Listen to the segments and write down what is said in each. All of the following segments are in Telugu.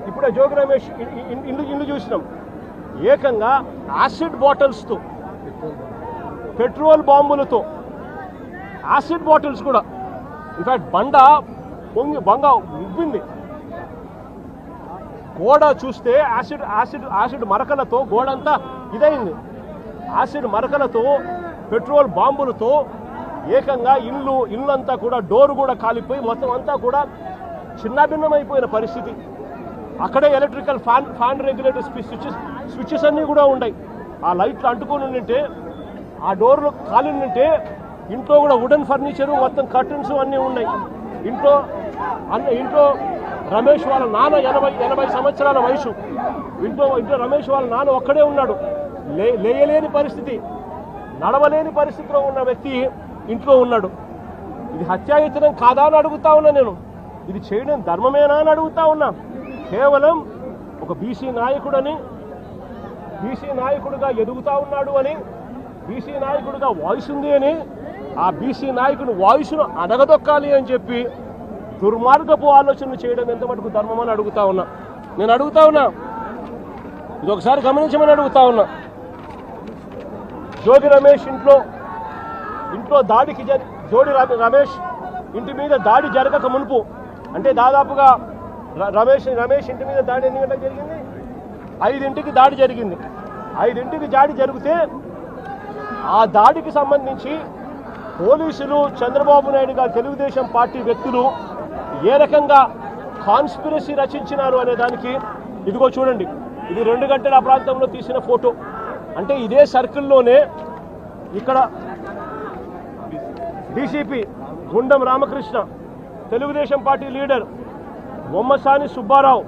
ఇప్పుడే జోగి రమేష్ ఇల్లు చూసినాం. ఏకంగా యాసిడ్ బాటిల్స్తో, పెట్రోల్ బాంబులతో, యాసిడ్ బాటిల్స్ కూడా, ఇన్ఫాక్ట్ బండ ఉబ్బింది. గోడ చూస్తే యాసిడ్ మరకలతో గోడంతా ఇదైంది. యాసిడ్ మరకలతో, పెట్రోల్ బాంబులతో ఏకంగా ఇల్లంతా కూడా డోర్ కూడా కాలిపోయి మొత్తం అంతా కూడా చిన్నభిన్నమైపోయిన పరిస్థితి. అక్కడే ఎలక్ట్రికల్ ఫ్యాన్ రెగ్యులేటర్ స్విచ్చెస్ అన్నీ కూడా ఉన్నాయి. ఆ లైట్లు అంటుకొని ఉంటే, ఆ డోర్లు కాలి ఉంటే, ఇంట్లో కూడా వుడెన్ ఫర్నిచరు మొత్తం కర్టన్స్ అన్నీ ఉన్నాయి. ఇంట్లో రమేష్ వాళ్ళ నాన్న 80 సంవత్సరాల వయసు. ఇంట్లో రమేష్ వాళ్ళ నాన్న ఒక్కడే ఉన్నాడు. లేయలేని పరిస్థితి, నడవలేని పరిస్థితిలో ఉన్న వ్యక్తి ఇంట్లో ఉన్నాడు. ఇది హత్యాయత్నం కాదా అని అడుగుతా ఉన్నా నేను. ఇది చేయడం ధర్మమేనా అని అడుగుతా ఉన్నా. కేవలం ఒక బీసీ నాయకుడుగా ఎదుగుతా ఉన్నాడు అని, బీసీ నాయకుడిగా వాయిస్ ఉంది అని, ఆ బీసీ నాయకుని వాయిస్ను అడగదొక్కాలి అని చెప్పి దుర్మార్గపు ఆలోచనలు చేయడం ఎంత మటుకు ధర్మం అని అడుగుతా ఉన్నా. నేను అడుగుతా ఉన్నా, ఇది ఒకసారి గమనించమని అడుగుతా ఉన్నా. జోగి రమేష్ ఇంట్లో దాడికి రమేష్ ఇంటి మీద దాడి జరగక మునుపు, అంటే దాదాపుగా రమేష్ ఇంటి మీద దాడి ఎన్ని గంటలకు జరిగింది? 5ంటికి దాడి జరిగింది. 5ంటికి దాడి జరిగితే ఆ దాడికి సంబంధించి పోలీసులు, చంద్రబాబు నాయుడు గారు, తెలుగుదేశం పార్టీ వ్యక్తులు ఏ రకంగా కాన్స్పిరసీ రచించినారు అనే దానికి ఇదిగో చూడండి. ఇది 2 గంటల ప్రాంతంలో తీసిన ఫోటో. అంటే ఇదే సర్కిల్లోనే ఇక్కడ DCP Gundam Ramakrishna, Telugu Desam party leader Bommasani Subbarao,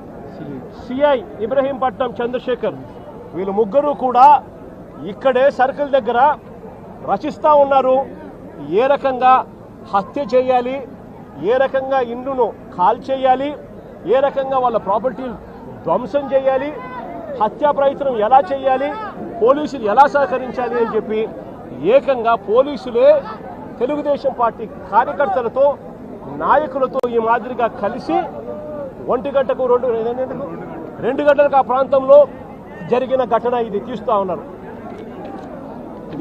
CI Ibrahimpatnam Chandrasekhar, వీళ్ళు ముగ్గురు కూడా ఇక్కడే సర్కిల్ దగ్గర రచిస్తూ ఉన్నారు. ఏ రకంగా హత్య చేయాలి, ఏ రకంగా ఇండ్లను కాల్చేయాలి, ఏ రకంగా వాళ్ళ ప్రాపర్టీలు ధ్వంసం చేయాలి, హత్యా ప్రయత్నం ఎలా చేయాలి, పోలీసులు ఎలా సహకరించాలి అని చెప్పి ఏకంగా పోలీసులే తెలుగుదేశం పార్టీ కార్యకర్తలతో, నాయకులతో ఈ మాదిరిగా కలిసి 1 గంటకు 2 గంటలకు ఆ ప్రాంతంలో జరిగిన ఘటన ఇది తీస్తూ ఉన్నారు.